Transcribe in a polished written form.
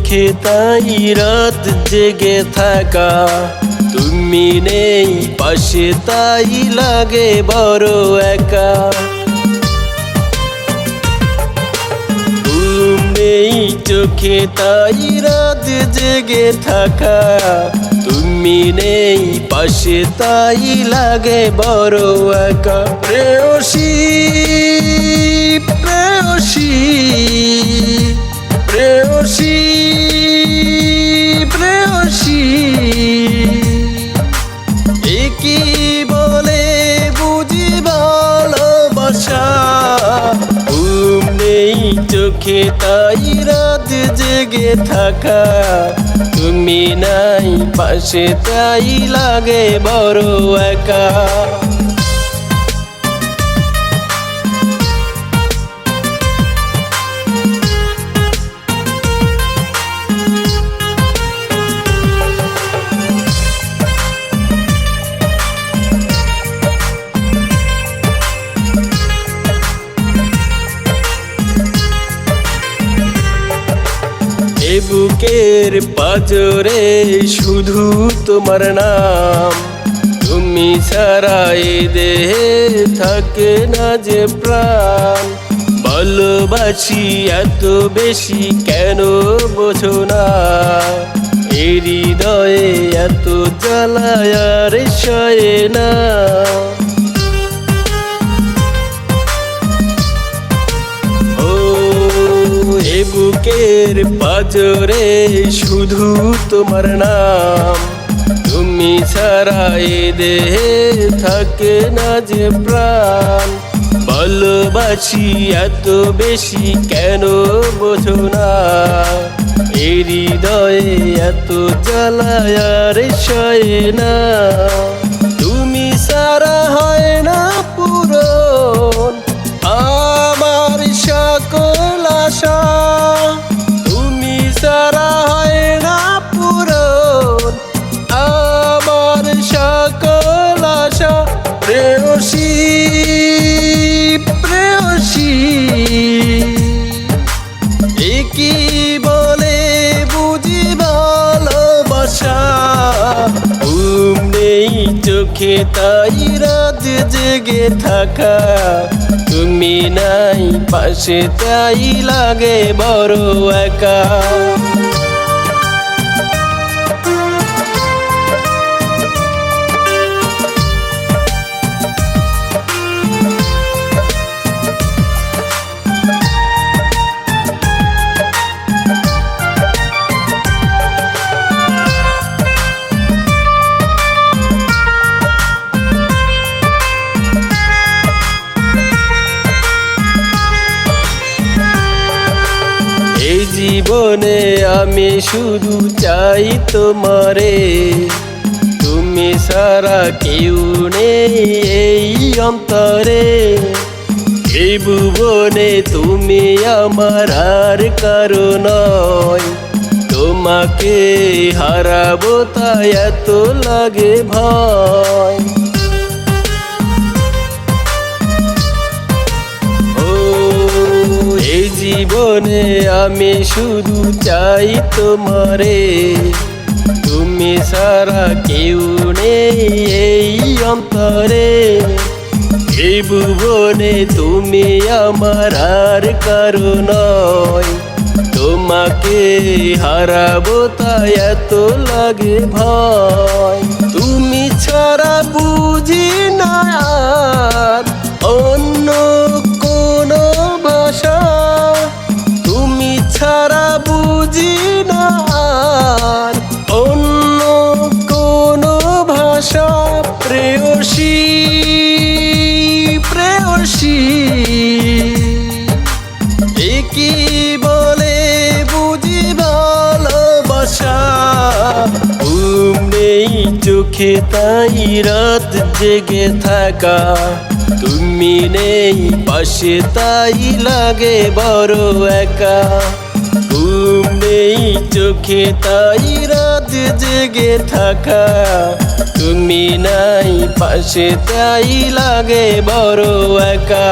চোখে তাই রাত জেগে থাকা, তুমি নেই পাশে তাই লাগে বড় একা। ঘুম নেই চোখে তাই রাত জেগে থাকা, তুমি নেই পাশে তাই লাগে বড় একা। প্রেয়সী প্রেয়সী প্রেয়সী প্রেয়সী, কি বলে বুঝি ভালোবাসা। ঘুম নেই চোখে তাই রাত জেগে থাকা, তুমি নাই পাশে তাই লাগে বড় একা। এ বুকের পাজরে শুধু তোমার নাম, তুমি ছাড়া এ দেহে থাকে না যে প্রাণ। ভালোবাসি এত বেশি কেন বোঝো না, এ হৃদয়ে এত জ্বালা আর সয়ে না। বুকের পাজরে শুধু তোমার নাম, তুমি ছাড়া এ দেহে থাকে না যে প্রাণ। ভালোবাসি এত বেশি কেন বোঝো না, এ হৃদয়ে এত জ্বালা আর সয়ে না। তুমি ছাড়া হয় না পূরণ আমার সকল আশা, তুমি ছাড়া হয় না পূরণ আমার সকল আশা। প্রেয়সী প্রেয়সী, কি বলে বুঝি ভালোবাসা। ঘুম নেই চোখে তাই রাত জেগে থাকা, তুমি নাই পাশে তাই লাগে বড় একা। এই জীবনে আমি শুধু চাই তোমারে, তুমি ছাড়া কেউ নেই এই অন্তরে। এই ভুবনে তুমি আমার আর কারো নয়, তোমাকে হারাবো তাই এত লাগে ভয়। এই জীবনে আমি শুধু চাই তোমারে, তুমি ছাড়া কেউ নেই এই অন্তরে। এই ভুবনে তুমি আমার আর কারো নয়, তোমাকে হারাবো তাই এত লাগে ভয়। তুমি ছাড়া বুঝি না আর অন্য কোনো ভাষা, তুমি ছাড়া বুঝি না আর অন্য কোনো ভাষা। প্রেয়সী প্রেয়সী, কি বলে বুঝি ভালোবাসা। ঘুম নেই চোখে তাই রাত জেগে থাকা, তুমি নেই পাশে তাই লাগে বড় একা। ঘুম নেই চোখে তাই রাত জেগে থাকা, তুমি নাই পাশে তাই লাগে বড় একা।